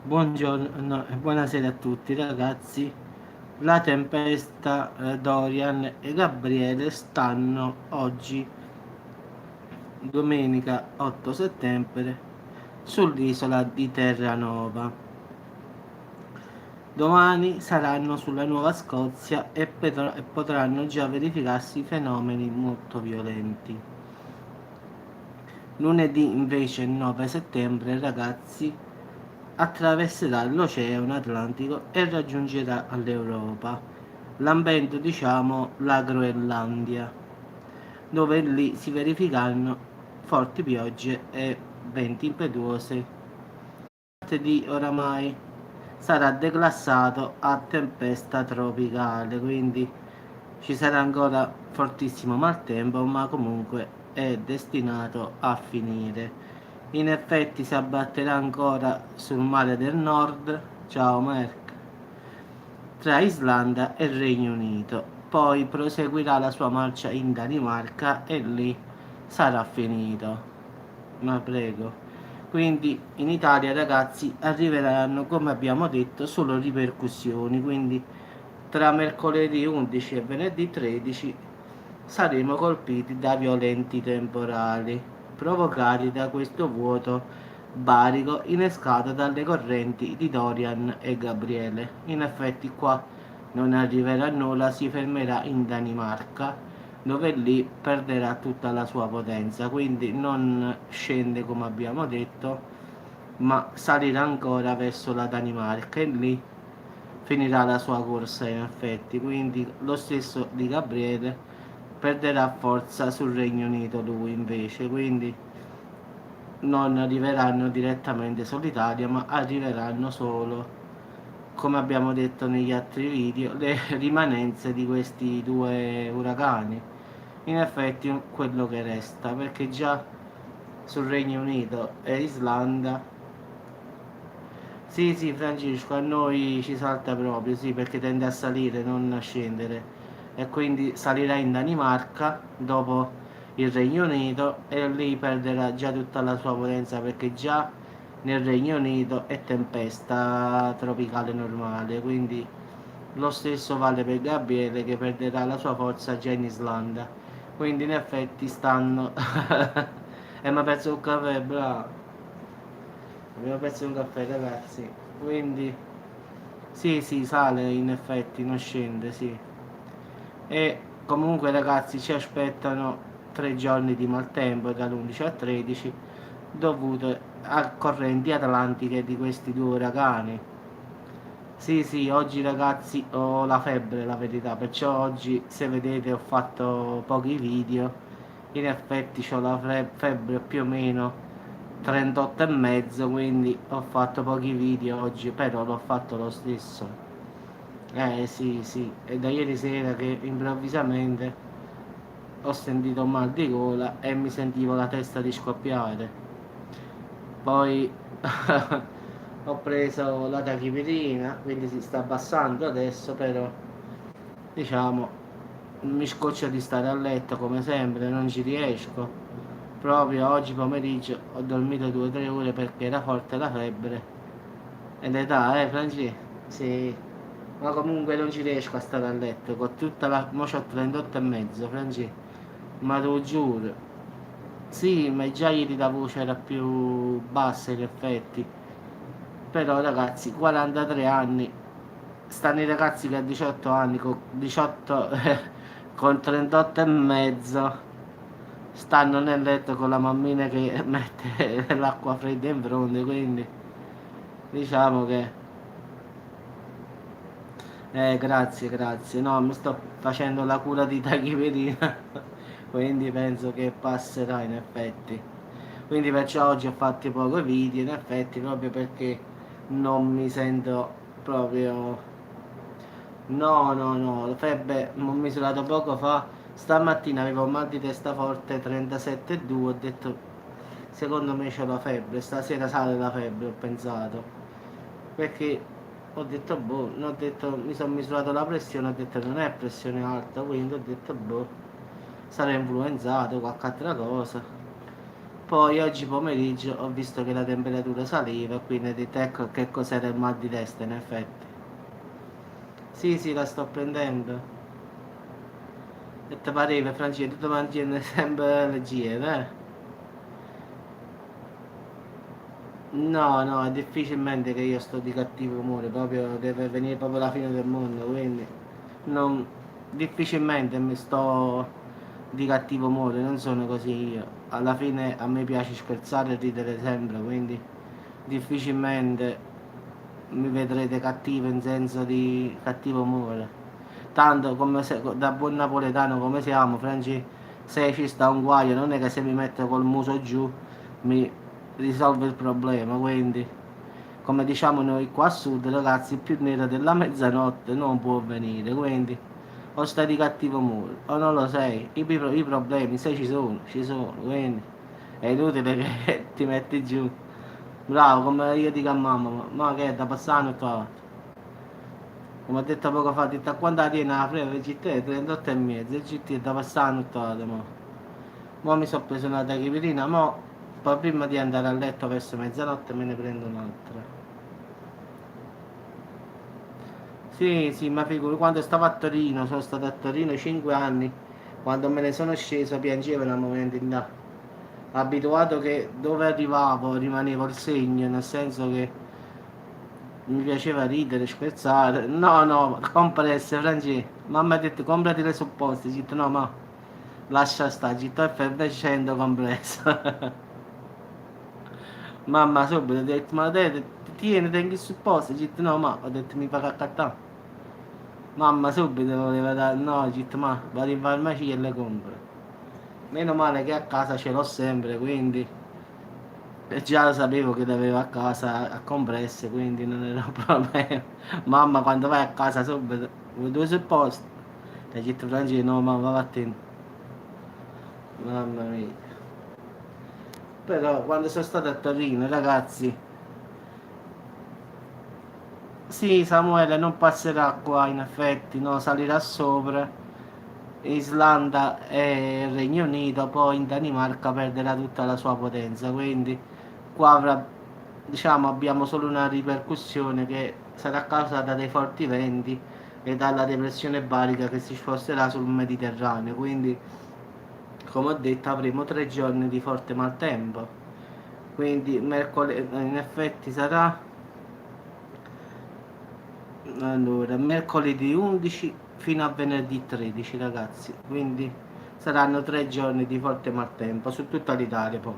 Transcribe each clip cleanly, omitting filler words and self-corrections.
Buongiorno e buonasera a tutti ragazzi. La tempesta Dorian e Gabriele stanno oggi, domenica 8 settembre, sull'isola di Terranova. Domani saranno sulla Nuova Scozia e potranno già verificarsi fenomeni molto violenti. Lunedì invece 9 settembre, ragazzi, attraverserà l'Oceano Atlantico e raggiungerà l'Europa, lambendo diciamo la Groenlandia, dove lì si verificheranno forti piogge e venti impetuosi. Martedì oramai sarà declassato a tempesta tropicale, quindi ci sarà ancora fortissimo maltempo, ma comunque è destinato a finire. In effetti si abbatterà ancora sul mare del nord, ciao Mark, tra Islanda e Regno Unito. Poi proseguirà la sua marcia in Danimarca e lì sarà finito. Ma prego. Quindi in Italia ragazzi arriveranno come abbiamo detto solo ripercussioni, quindi tra mercoledì 11 e venerdì 13 saremo colpiti da violenti temporali provocati da questo vuoto barico innescato dalle correnti di Dorian e Gabriele. In effetti qua non arriverà nulla, si fermerà in Danimarca dove lì perderà tutta la sua potenza, quindi non scende come abbiamo detto, ma salirà ancora verso la Danimarca e lì finirà la sua corsa in effetti, quindi lo stesso di Gabriele perderà forza sul Regno Unito lui invece, quindi non arriveranno direttamente sull'Italia, ma arriveranno solo, come abbiamo detto negli altri video, le rimanenze di questi due uragani. In effetti quello che resta, perché già sul Regno Unito e Islanda, sì sì Francesco, a noi ci salta proprio, sì, perché tende a salire, non a scendere, e quindi salirà in Danimarca dopo il Regno Unito e lì perderà già tutta la sua potenza, perché già nel Regno Unito è tempesta tropicale normale, quindi lo stesso vale per Gabriele che perderà la sua forza già in Islanda. Quindi in effetti stanno e mi ha perso un caffè, bravo, abbiamo perso un caffè ragazzi, quindi sì sì sale in effetti, non scende, sì. E comunque ragazzi ci aspettano 3 giorni di maltempo dall'11 al 13 dovute a correnti atlantiche di questi due uragani. Sì, sì, oggi ragazzi ho la febbre, la verità, perciò oggi se vedete ho fatto pochi video, in effetti ho la febbre più o meno 38 e mezzo, quindi ho fatto pochi video oggi, però l'ho fatto lo stesso. Sì, sì, è da ieri sera che improvvisamente ho sentito un mal di gola e mi sentivo la testa di scoppiare. Poi ho preso la tachipirina, quindi si sta abbassando adesso, però diciamo mi scoccia di stare a letto come sempre, non ci riesco. Proprio oggi pomeriggio ho dormito 2 o 3 ore perché era forte la febbre. E l'età, Franci? Sì. Ma comunque non ci riesco a stare a letto, con tutta la... mo c'ho 38 e mezzo, Franci. Ma te lo giuro. Sì, ma già ieri la voce era più bassa in effetti. Però ragazzi, 43 anni, stanno i ragazzi che a 18 anni, con 18, con 38 e mezzo, stanno nel letto con la mammina che mette l'acqua fredda in fronte, quindi diciamo che... grazie, grazie. No, mi sto facendo la cura di tachipirina, quindi penso che passerà in effetti. Quindi perciò oggi ho fatto pochi video, in effetti, proprio perché non mi sento proprio... No, no, no, la febbre ho misurato poco fa, stamattina avevo un mal di testa forte 37,2, ho detto, secondo me c'è la febbre, stasera sale la febbre, ho pensato. Perché ho detto boh, ho detto, mi sono misurato la pressione, ho detto non è pressione alta, quindi ho detto boh, sarà influenzato, qualche altra cosa. Poi oggi pomeriggio ho visto che la temperatura saliva, quindi ho detto ecco che cos'era il mal di testa in effetti. Sì, sì, la sto prendendo. E ti pareva, Francesco, tu mantieni sempre leggera, eh? No, no, è difficilmente che io sto di cattivo umore, proprio deve venire proprio la fine del mondo, quindi non, difficilmente mi sto di cattivo umore, non sono così io. Alla fine a me piace scherzare e ridere sempre, quindi difficilmente mi vedrete cattivo in senso di cattivo umore. Tanto come se, da buon napoletano come siamo, Franci, se ci sta un guaio non è che se mi metto col muso giù mi risolve il problema, quindi come diciamo noi qua a sud ragazzi, il più nero della mezzanotte non può venire, quindi o stai di cattivo umore o non lo sei, i problemi se ci sono, quindi è inutile che ti metti giù. Bravo, come io dico a mamma, ma che è da passare qua? Come ho detto poco fa, ho detto a quando tiene la freva il GT 38 e mezzo, il GT è da passare qua, mo mi sono preso una tachipirina, mo poi prima di andare a letto verso mezzanotte me ne prendo un'altra. Sì, sì, ma figuro, quando stavo a Torino, sono stato a Torino 5 anni, quando me ne sono sceso piangevano a momenti in là. Abituato che dove arrivavo rimanevo il segno, nel senso che mi piaceva ridere, scherzare. No, no, compresse, Francesco. Mamma ha detto comprati le supposte, ho detto no, ma lascia stare, ho detto effervescendo compressa. Mamma subito ha detto, ma te tieni, tengi il supposto, ho detto no, ma ho detto mi fa accattare. Mamma subito voleva dare, no, ho detto ma vado in farmacia e le compro. Meno male che a casa ce l'ho sempre, quindi e già lo sapevo che l'avevo a casa a compresse, quindi non era un problema. Mamma quando vai a casa subito, vuoi due supposti? E ho detto Francesco, no mamma va attento. Mamma mia. Però quando sono stato a Torino, ragazzi, sì, Samuele non passerà qua in effetti, no, salirà sopra. Islanda e Regno Unito, poi in Danimarca perderà tutta la sua potenza, quindi qua avrà, diciamo, abbiamo solo una ripercussione che sarà causata dai forti venti e dalla depressione barica che si sposterà sul Mediterraneo, quindi come ho detto avremo 3 giorni di forte maltempo, quindi mercoledì in effetti sarà allora, mercoledì 11 fino a venerdì 13 ragazzi, quindi saranno 3 giorni di forte maltempo su tutta l'Italia poi.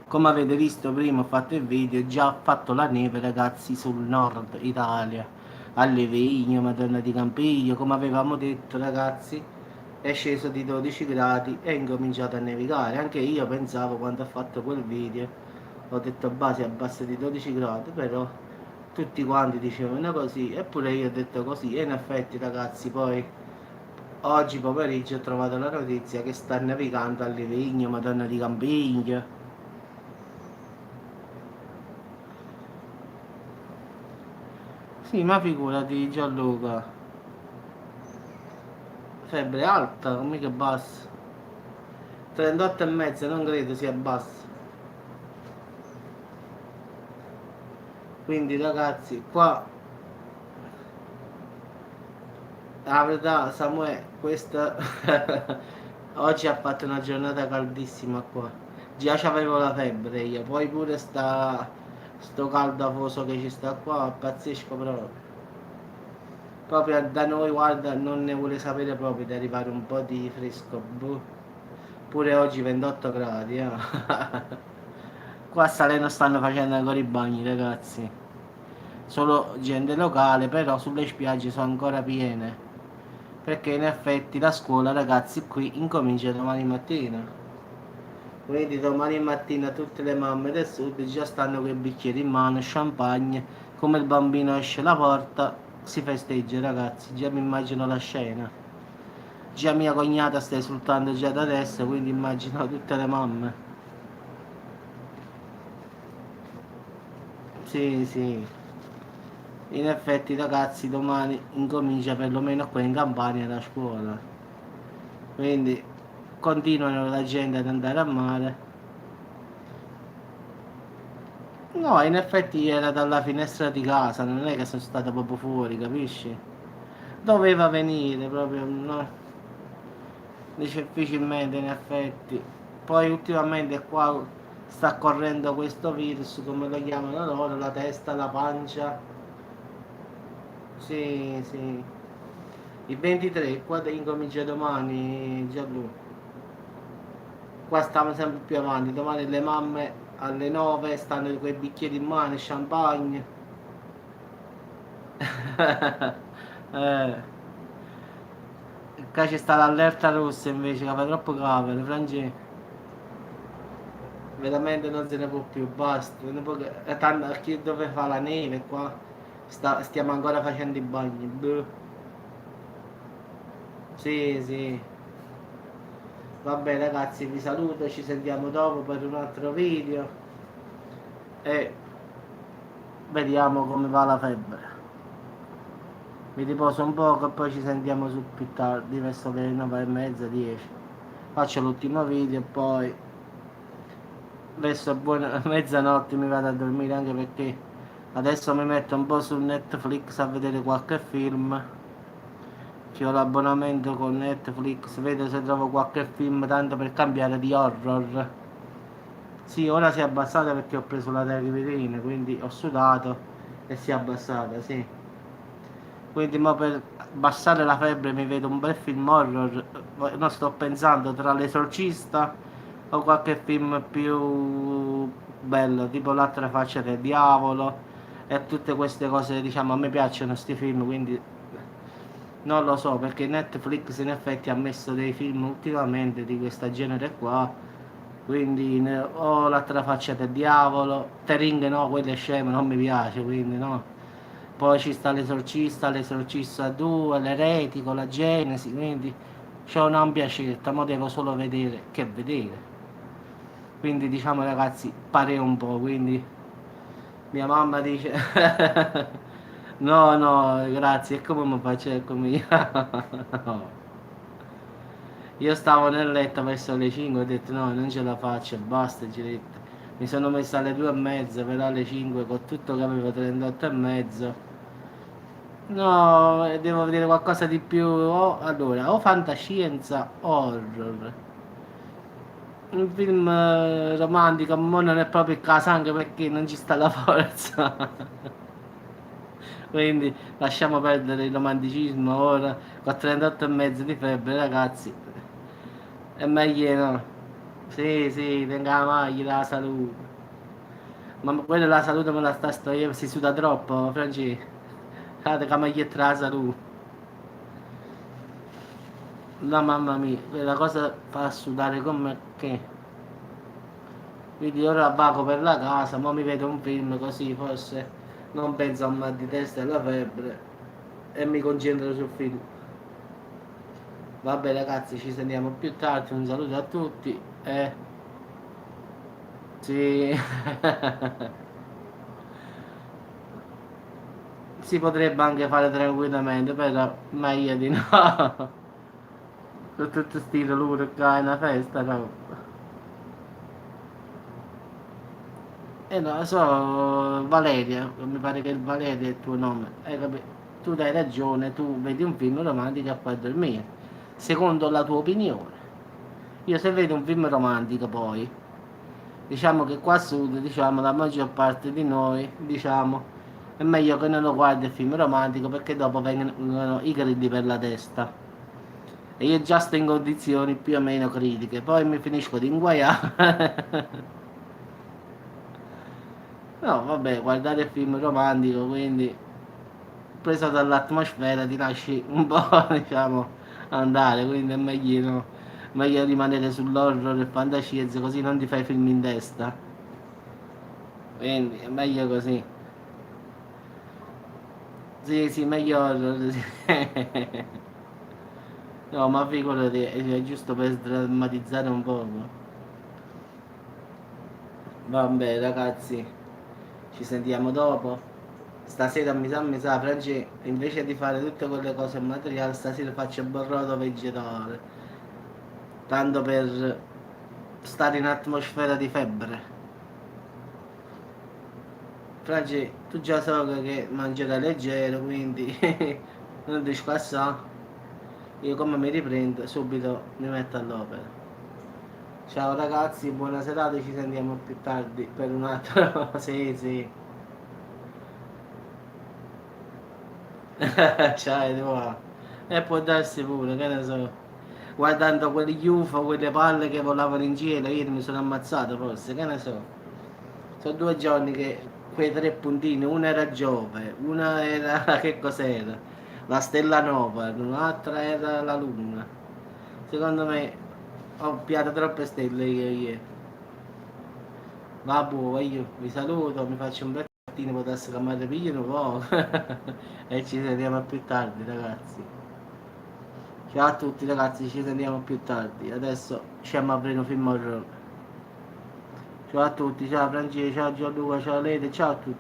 Come avete visto prima ho fatto il video, già ho fatto la neve ragazzi sul nord Italia, a Livigno, Madonna di Campiglio, come avevamo detto ragazzi, è sceso di 12 gradi e è incominciato a nevicare. Anche io pensavo quando ho fatto quel video, ho detto base abbassa di 12 gradi, però tutti quanti dicevano così, eppure io ho detto così, e in effetti ragazzi poi oggi pomeriggio ho trovato la notizia che sta nevicando a Livigno, Madonna di Campiglio. Sì, ma figurati Gianluca, febbre alta, mica bassa. 38 e mezza, non credo sia bassa. Quindi ragazzi, qua la verità Samuele, questa oggi ha fatto una giornata caldissima qua. Già c'avevo la febbre io, poi pure sto caldo afoso che ci sta qua, pazzesco proprio. Proprio da noi, guarda, non ne vuole sapere proprio di arrivare un po' di fresco. Boh. Pure oggi 28 gradi, eh. Qua a Salerno stanno facendo ancora i bagni, ragazzi. Solo gente locale, però sulle spiagge sono ancora piene. Perché in effetti la scuola, ragazzi, qui incomincia domani mattina. Quindi domani mattina tutte le mamme del sud già stanno con i bicchieri in mano, champagne, come il bambino esce la porta, si festeggia ragazzi, già mi immagino la scena. Già mia cognata sta esultando già da adesso, quindi immagino tutte le mamme. Sì, sì. In effetti ragazzi domani incomincia perlomeno qua in Campania la scuola. Quindi continuano la gente ad andare a mare. No, in effetti era dalla finestra di casa, non è che sono stata proprio fuori, capisci? Doveva venire proprio, no? Difficilmente in effetti. Poi ultimamente qua sta correndo questo virus, come lo chiamano loro, la testa, la pancia. Sì, sì. Il 23, qua incomincia domani, Gianlu. Qua stiamo sempre più avanti, domani le mamme alle 9 stanno con quei bicchieri in mano, champagne. eh, qua ci sta l'allerta rossa invece, che fa troppo cavolo, Francesco. Veramente non se ne può più, basta. Non ne può, tanto a chi dove fa la neve qua, stiamo ancora facendo i bagni. Boh. Sì, sì. Vabbè ragazzi, vi saluto, ci sentiamo dopo per un altro video e vediamo come va la febbre. Mi riposo un poco e poi ci sentiamo su più tardi, verso le 9:30, 10. Faccio l'ultimo video e poi verso buona mezzanotte mi vado a dormire, anche perché adesso mi metto un po' su Netflix a vedere qualche film. Ci ho l'abbonamento con Netflix, vedo se trovo qualche film tanto per cambiare di horror. Sì, ora si è abbassata perché ho preso la televirina, quindi ho sudato e si è abbassata, sì. Quindi mo per abbassare la febbre mi vedo un bel film horror, non sto pensando tra l'esorcista o qualche film più bello, tipo l'altra faccia del diavolo e tutte queste cose, diciamo, a me piacciono questi film, quindi non lo so, perché Netflix in effetti ha messo dei film ultimamente di questo genere qua, quindi o l'altra faccia del diavolo, The Ring no, quello è scemo, non mi piace, quindi no. Poi ci sta l'Esorcista 2, l'Eretico, la Genesi, quindi c'ho un'ampia scelta, ma devo solo vedere che vedere. Quindi diciamo ragazzi, pare un po', quindi mia mamma dice no, no, grazie, e come mi faccio come no. Io stavo nel letto verso le 5, ho detto no, non ce la faccio, basta, Giretta. Mi sono messa alle 2:30, però alle 5 con tutto che avevo 38 e mezzo. No, devo vedere qualcosa di più. Allora, o fantascienza o horror. Un film romantico, ma non è proprio il caso anche perché non ci sta la forza. Quindi lasciamo perdere il romanticismo ora. Con 38 e mezzo di febbre, ragazzi. È meglio no. Sì, sì, tenga la maglia, la salute. Ma quella la salute me la sto io, si suda troppo, Franci. Cade la maglietta la salute. No, mamma mia, quella cosa fa sudare come che. Quindi ora vago per la casa, ma mi vedo un film così, forse non penso a mal di testa e alla febbre e mi concentro sul film. Vabbè ragazzi, ci sentiamo più tardi, un saluto a tutti e sì, si potrebbe anche fare tranquillamente, però meglio di no. Con tutto stile loro qua è una festa, no? E no, so Valeria, mi pare che il Valeria è il tuo nome, hai capito? Tu dai ragione, tu vedi un film romantico e poi dormire, secondo la tua opinione. Io se vedo un film romantico poi, diciamo che qua a sud, diciamo, la maggior parte di noi, diciamo, è meglio che non lo guardi il film romantico perché dopo vengono i grilli per la testa. E io già sto in condizioni più o meno critiche, poi mi finisco di inguaiare. No, vabbè, guardare il film romantico, quindi preso dall'atmosfera ti lasci un po', diciamo, andare, quindi è meglio, no? Meglio rimanere sull'horror e fantascienza, così non ti fai film in testa. Quindi è meglio così. Sì, sì, meglio horror, sì. No, ma figurati, è giusto per sdrammatizzare un poco. Vabbè, ragazzi, ci sentiamo dopo. Stasera mi sa, Franci, invece di fare tutte quelle cose materiali, stasera faccio burrato vegetale. Tanto per stare in atmosfera di febbre. Franci, tu già so che mangerai leggero, quindi non ti scassare. Io come mi riprendo, subito mi metto all'opera. Ciao ragazzi, buona serata, ci sentiamo più tardi per un altro. Sì, sì. Ciao, Edoa. E può darsi pure, che ne so. Guardando quegli UFO, quelle palle che volavano in cielo, io mi sono ammazzato forse, che ne so. Sono 2 giorni che quei 3 puntini, una era Giove, una era che cos'era? La stella Nova, un'altra era la Luna. Secondo me ho piato troppe stelle io ieri. Vabbè, io vi saluto, mi faccio un bel cattino, potesse che mi ripigliano un po' e ci sentiamo più tardi ragazzi. Ciao a tutti ragazzi, ci sentiamo più tardi. Adesso sciamo a aprire un film horror. Ciao a tutti, ciao Francesco, ciao Gianluca, ciao Lede, ciao a tutti.